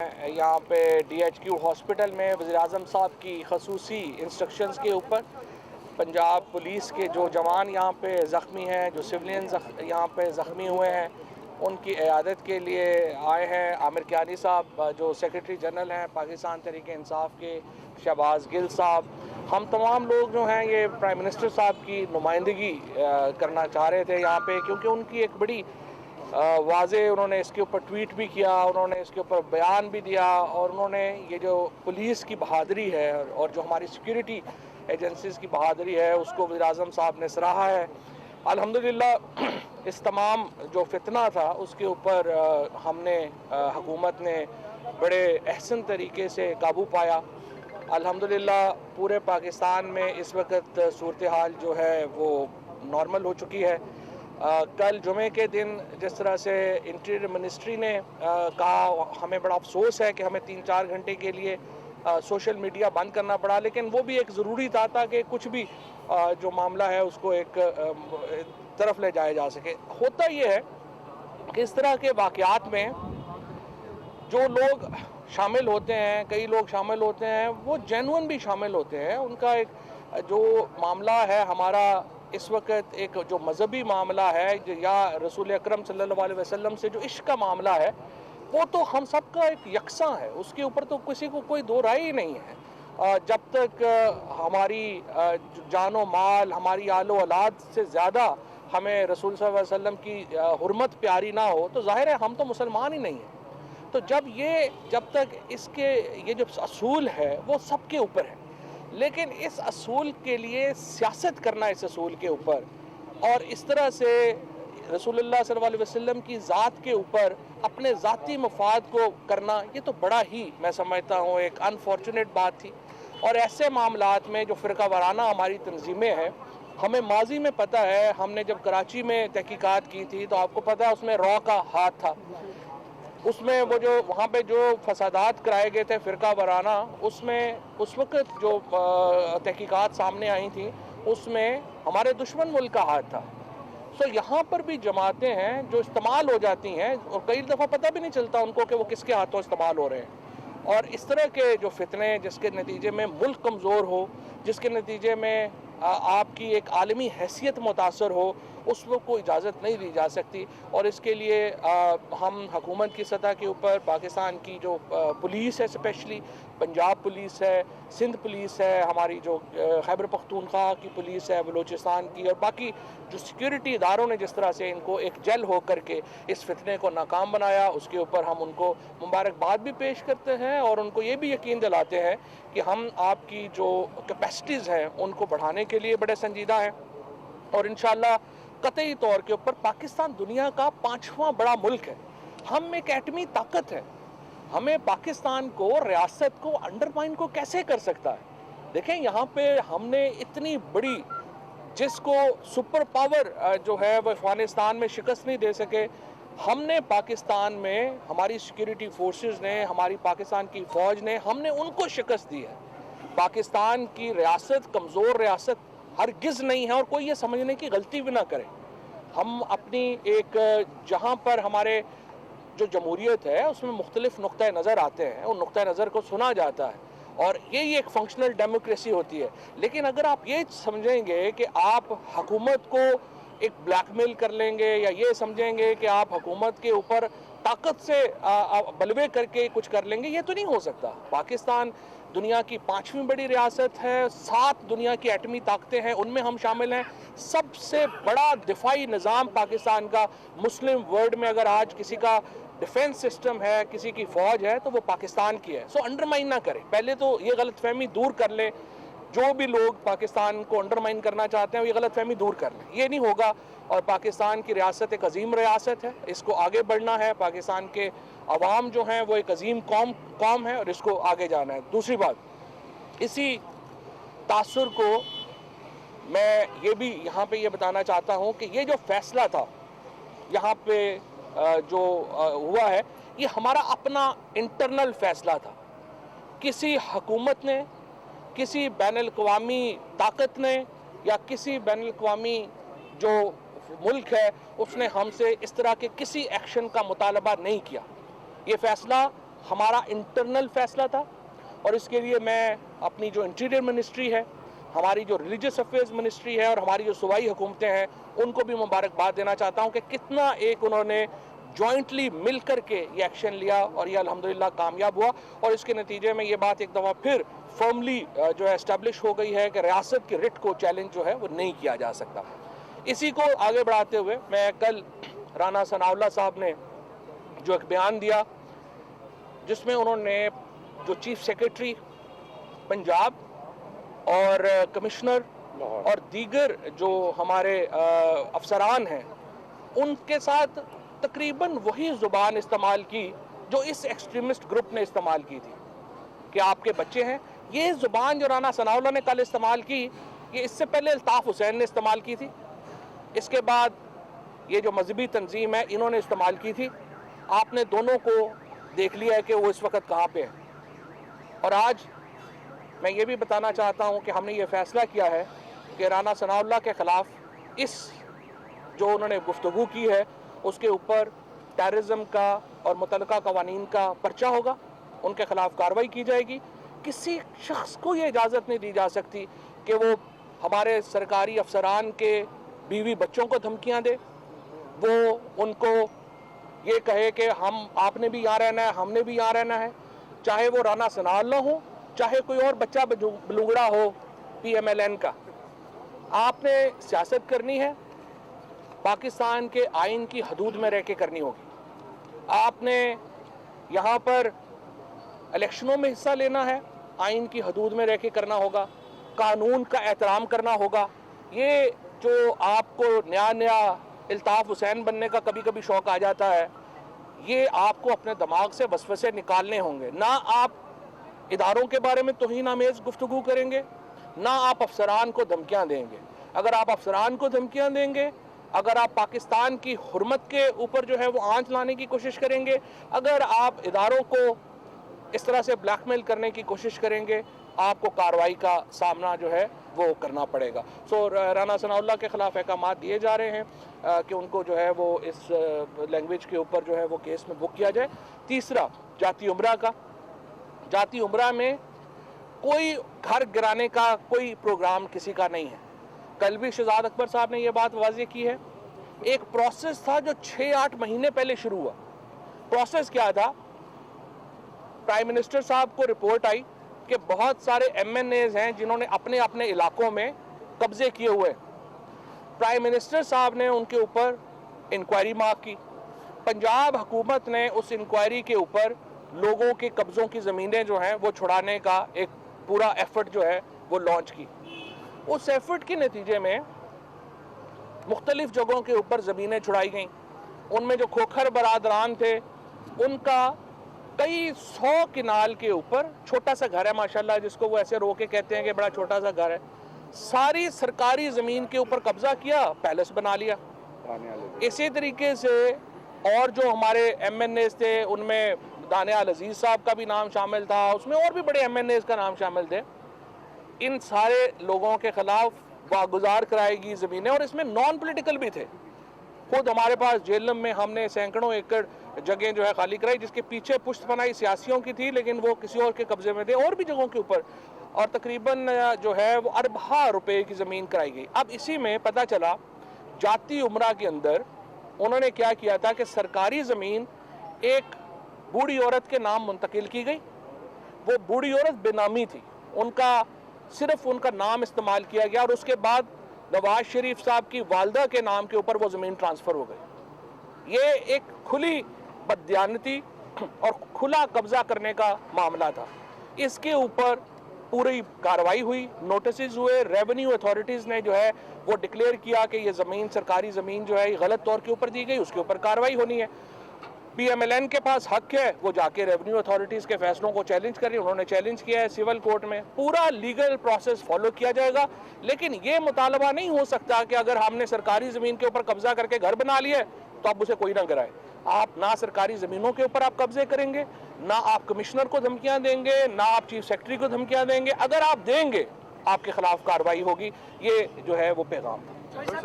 यहाँ पे DHQ hospital में वज़ीर-ए-आज़म साहब की खसूसी इंस्ट्रक्शंस के ऊपर पंजाब पुलिस के जो जवान यहाँ पे ज़ख्मी हैं, जो सिविलियन यहाँ पे ज़ख्मी हुए हैं, उनकी इयादत के लिए आए हैं। आमिर कियानी साहब जो सेक्रेटरी जनरल हैं पाकिस्तान तहरीक-ए-इंसाफ के, शहबाज गिल साहब, हम तमाम लोग जो हैं ये प्राइम मिनिस्टर साहब की नुमाइंदगी करना चाह रहे थे यहाँ पे, क्योंकि उनकी एक बड़ी वाज़े उन्होंने इसके ऊपर ट्वीट भी किया, उन्होंने इसके ऊपर बयान भी दिया, और उन्होंने ये जो पुलिस की बहादुरी है और जो हमारी सिक्योरिटी एजेंसीज़ की बहादुरी है उसको वज़ीर-ए-आज़म साहब ने सराहा है। अल्हम्दुलिल्लाह इस तमाम जो फितना था उसके ऊपर हमने हुकूमत ने बड़े अहसन तरीके से काबू पाया। अल्हम्दुलिल्लाह पूरे पाकिस्तान में इस वक्त सूरत हाल जो है वो नॉर्मल हो चुकी है। कल जुमे के दिन जिस तरह से इंटीरियर मिनिस्ट्री ने कहा, हमें बड़ा अफसोस है कि हमें 3-4 घंटे के लिए सोशल मीडिया बंद करना पड़ा, लेकिन वो भी एक ज़रूरी था ताकि कुछ भी जो मामला है उसको एक तरफ ले जाया जा सके। होता ये है कि इस तरह के वाक़यात में जो लोग शामिल होते हैं, कई लोग शामिल होते हैं, वो जेन्युइन भी शामिल होते हैं। उनका एक जो मामला है हमारा इस वक्त एक जो मजहबी मामला है या रसूल अकरम सल्लल्लाहु अलैहि वसल्लम से जो इश्क का मामला है, वो तो हम सब का एक यकसा है, उसके ऊपर तो किसी को कोई दो राय ही नहीं है। जब तक हमारी जानो माल, हमारी आलो औलाद से ज़्यादा हमें रसूल सल्लल्लाहु अलैहि वसल्लम की हुर्मत प्यारी ना हो तो ज़ाहिर है हम तो मुसलमान ही नहीं हैं। तो जब तक इसके ये जो असूल है वो सबके ऊपर है, लेकिन इस असूल के लिए सियासत करना इस असूल के ऊपर और इस तरह से रसूलुल्लाह सल्लल्लाहु अलैहि वसल्लम की ज़ात के ऊपर अपने ज़ाती मफाद को करना, ये तो बड़ा ही मैं समझता हूँ एक अनफॉर्चुनेट बात थी। और ऐसे मामलात में जो फ़िरका वाराना हमारी तंजीमें हैं, हमें माजी में पता है, हमने जब कराची में तहकीकात की थी तो आपको पता है उसमें रॉ का हाथ था। उसमें वो जो वहाँ पे जो फसादात कराए गए थे फ़िरका वाराना, उसमें उस वक़्त जो तहकीकात सामने आई थी उसमें हमारे दुश्मन मुल्क का हाथ था। सो यहाँ पर भी जमातें हैं जो इस्तेमाल हो जाती हैं और कई दफ़ा पता भी नहीं चलता उनको कि वो किसके हाथों इस्तेमाल हो रहे हैं। और इस तरह के जो फितने जिसके नतीजे में मुल्क कमज़ोर हो, जिसके नतीजे में आपकी एक आलमी हैसियत मुतासर हो, उसको इजाज़त नहीं दी जा सकती। और इसके लिए हम हुकूमत की सतह के ऊपर पाकिस्तान की जो पुलिस है, स्पेशली पंजाब पुलिस है, सिंध पुलिस है, हमारी जो खैबर पख्तूनख्वा की पुलिस है, बलूचिस्तान की, और बाकी जो सिक्योरिटी इदारों ने जिस तरह से इनको एक जल हो करके इस फितने को नाकाम बनाया, उसके ऊपर हम उनको मुबारकबाद भी पेश करते हैं और उनको ये भी यकीन दिलाते हैं कि हम आपकी जो कैपेसिटीज़ हैं उनको बढ़ाने के लिए बड़े संजीदा हैं। और इंशाअल्लाह कतई तौर के ऊपर पाकिस्तान दुनिया का 5वां बड़ा मुल्क है, हम एक एटमी ताकत है, हमें पाकिस्तान को, रियासत को अंडरमाइन को कैसे कर सकता है। देखें यहाँ पे हमने इतनी बड़ी, जिसको सुपर पावर जो है वो अफगानिस्तान में शिकस्त नहीं दे सके, हमने पाकिस्तान में हमारी सिक्योरिटी फोर्सेस ने, हमारी पाकिस्तान की फ़ौज ने, हमने उनको शिकस्त दी है। पाकिस्तान की रियासत कमज़ोर रियासत हरगिज़ नहीं है और कोई ये समझने की गलती भी ना करे। हम अपनी एक जहाँ पर हमारे जो जमहूरियत है उसमें मुख्तलिफ नुक्ता नज़र आते हैं, उन नुक्ता नज़र को सुना जाता है और यही एक फंक्शनल डेमोक्रेसी होती है। लेकिन अगर आप ये समझेंगे कि आप हुकूमत को एक ब्लैकमेल कर लेंगे या ये समझेंगे कि आप हुकूमत के ऊपर ताकत से बलवे करके कुछ कर लेंगे, ये तो नहीं हो सकता। पाकिस्तान दुनिया की 5वीं बड़ी रियासत है, 7 दुनिया की एटमी ताकतें हैं, उनमें हम शामिल हैं। सबसे बड़ा दिफाई निज़ाम पाकिस्तान का, मुस्लिम वर्ल्ड में अगर आज किसी का डिफेंस सिस्टम है, किसी की फ़ौज है, तो वो पाकिस्तान की है। सो अंडरमाइन ना करें, पहले तो ये गलतफहमी दूर कर लें। जो भी लोग पाकिस्तान को अंडरमाइन करना चाहते हैं वो ये गलतफहमी दूर कर लें, ये नहीं होगा। और पाकिस्तान की रियासत एक अजीम रियासत है, इसको आगे बढ़ना है। पाकिस्तान के अवाम जो हैं वो एक अजीम कौम है और इसको आगे जाना है। दूसरी बात, इसी तासुर को मैं ये भी यहाँ पे ये बताना चाहता हूँ कि ये जो फैसला था यहाँ पे जो हुआ है, ये हमारा अपना इंटरनल फैसला था। किसी हुकूमत ने, किसी बैनुल-अक़वामी ताकत ने या किसी बैनुल-अक़वामी जो मुल्क है उसने हमसे इस तरह के किसी एक्शन का मुतालबा नहीं किया। ये फैसला हमारा इंटरनल फैसला था और इसके लिए मैं अपनी जो इंटीरियर मिनिस्ट्री है, हमारी जो रिलीजियस अफेयर्स मिनिस्ट्री है और हमारी जो सूबाई हुकूमतें हैं उनको भी मुबारकबाद देना चाहता हूं कि कितना एक उन्होंने जॉइंटली मिल करके ये एक्शन लिया और ये अल्हम्दुलिल्लाह कामयाब हुआ। और इसके नतीजे में ये बात एक दफ़ा फिर फर्मली जो है एस्टेब्लिश हो गई है कि रियासत की रिट को चैलेंज जो है वो नहीं किया जा सकता। इसी को आगे बढ़ाते हुए मैं कल राना सनाउल्लाह साहब ने जो एक बयान दिया जिसमें उन्होंने जो चीफ सेक्रेटरी पंजाब और कमिश्नर और दीगर जो हमारे अफसरान हैं उनके साथ तकरीबन वही ज़ुबान इस्तेमाल की जो इस एक्सट्रीमिस्ट ग्रुप ने इस्तेमाल की थी कि आपके बच्चे हैं। ये ज़ुबान जो राना सनाउल्लाह ने कल इस्तेमाल की, ये इससे पहले अल्ताफ़ हुसैन ने इस्तेमाल की थी, इसके बाद ये जो मजहबी तंजीम है इन्होंने इस्तेमाल की थी। आपने दोनों को देख लिया है कि वो इस वक्त कहाँ पे है। और आज मैं ये भी बताना चाहता हूँ कि हमने ये फ़ैसला किया है कि राना सनाउल्लाह के ख़िलाफ़ इस जो उन्होंने गुफ्तगू की है उसके ऊपर टेररिज्म का और मुतल्लिका कवानीन का पर्चा होगा, उनके ख़िलाफ़ कार्रवाई की जाएगी। किसी शख्स को ये इजाज़त नहीं दी जा सकती कि वो हमारे सरकारी अफसरान के बीवी बच्चों को धमकियाँ दे, वो उनको ये कहे कि हम आपने भी यहाँ रहना है, हमने भी यहाँ रहना है, चाहे वो राना सनाउल्लाह हो चाहे कोई और बच्चा बलूंगड़ा हो PMLN का। आपने सियासत करनी है, पाकिस्तान के आइन की हदूद में रह के करनी होगी। आपने यहाँ पर इलेक्शनों में हिस्सा लेना है, आइन की हदूद में रह के करना होगा, कानून का एहतराम करना होगा। ये जो आपको नया अल्ताफ़ हुसैन बनने का कभी कभी शौक़ आ जाता है, ये आपको अपने दिमाग से वसवसे निकालने होंगे। ना आप इदारों के बारे में तौहीन-आमेज़ गुफ्तगू करेंगे, ना आप अफसरान को धमकियाँ देंगे। अगर आप अफसरान को धमकियाँ देंगे, अगर आप पाकिस्तान की हुर्मत के ऊपर जो है वो आंच लाने की कोशिश करेंगे, अगर आप इदारों को इस तरह से ब्लैकमेल करने की कोशिश करेंगे, आपको कार्रवाई का सामना जो है वो करना पड़ेगा। सो राना सनाउल्लाह के ख़िलाफ़ अहकामात दिए जा रहे हैं कि उनको जो है वो इस लैंग्वेज के ऊपर जो है वो केस में बुक किया जाए। तीसरा, जाती उम्रा का। जाती उम्रा में कोई घर गिराने का कोई प्रोग्राम किसी का नहीं है। कल भी शहजाद अकबर साहब ने ये बात वाज़ेह की है। एक प्रोसेस था जो 6-8 महीने पहले शुरू हुआ। प्रोसेस क्या था? प्राइम मिनिस्टर साहब को रिपोर्ट आई कि बहुत सारे MNAs हैं जिन्होंने अपने अपने इलाकों में कब्जे किए हुए। प्राइम मिनिस्टर साहब ने उनके ऊपर इंक्वायरी मांग की। पंजाब हुकूमत ने उस इंक्वायरी के ऊपर लोगों के कब्ज़ों की ज़मीनें जो हैं वो छुड़ाने का एक पूरा एफर्ट जो है वो लॉन्च की। उस एफर्ट के नतीजे में मुख्तलिफ जगहों के ऊपर ज़मीनें छुड़ाई गईं। उनमें जो खोखर बरादरान थे उनका कई 100 किनाल के ऊपर छोटा सा घर है माशाल्लाह, जिसको वो ऐसे रो के कहते हैं कि बड़ा छोटा सा घर है, सारी सरकारी ज़मीन के ऊपर कब्जा किया, पैलेस बना लिया। इसी तरीके से और जो हमारे MNAs थे उनमें दानियाल अजीज़ साहब का भी नाम शामिल था, उसमें और भी बड़े MNAs का नाम शामिल थे। इन सारे लोगों के खिलाफ वागुजार कराएगी ज़मीनें, और इसमें नॉन पॉलिटिकल भी थे। खुद हमारे पास जेलम में हमने सैकड़ों एकड़ जगह जो है खाली कराई, जिसके पीछे पुश्तपनाही सियासियों की थी लेकिन वो किसी और के कब्जे में थे, और भी जगहों के ऊपर, और तकरीबन जो है वो अरबा रुपए की ज़मीन कराई गई। अब इसी में पता चला जाती उम्रा के अंदर उन्होंने क्या किया था कि सरकारी ज़मीन एक बूढ़ी औरत के नाम मुंतकिल की गई। वो बूढ़ी औरत बेनामी थी, उनका सिर्फ उनका नाम इस्तेमाल किया गया, और उसके बाद नवाज शरीफ साहब की वालदा के नाम के ऊपर वो ज़मीन ट्रांसफ़र हो गई। ये एक खुली बददियानती और खुला कब्जा करने का मामला था। इसके ऊपर पूरी कार्रवाई हुई, नोटिस हुए, रेवेन्यू अथॉरिटीज़ ने जो है वो डिक्लेयर किया कि ये ज़मीन, सरकारी ज़मीन जो है ये गलत तौर के ऊपर दी गई, उसके ऊपर कार्रवाई होनी है। PMLN के पास हक है, वो जाके रेवेन्यू अथॉरिटीज़ के फैसलों को चैलेंज कर रही है, उन्होंने चैलेंज किया है सिविल कोर्ट में। पूरा लीगल प्रोसेस फॉलो किया जाएगा, लेकिन ये मुतालबा नहीं हो सकता कि अगर हमने सरकारी ज़मीन के ऊपर कब्जा करके घर बना लिया तो अब उसे कोई ना गिराए। आप ना सरकारी ज़मीनों के ऊपर आप कब्जे करेंगे, ना आप कमिश्नर को धमकियाँ देंगे, ना आप चीफ सेक्रेटरी को धमकियाँ देंगे। अगर आप देंगे आपके खिलाफ कार्रवाई होगी। ये जो है वो पैगाम था।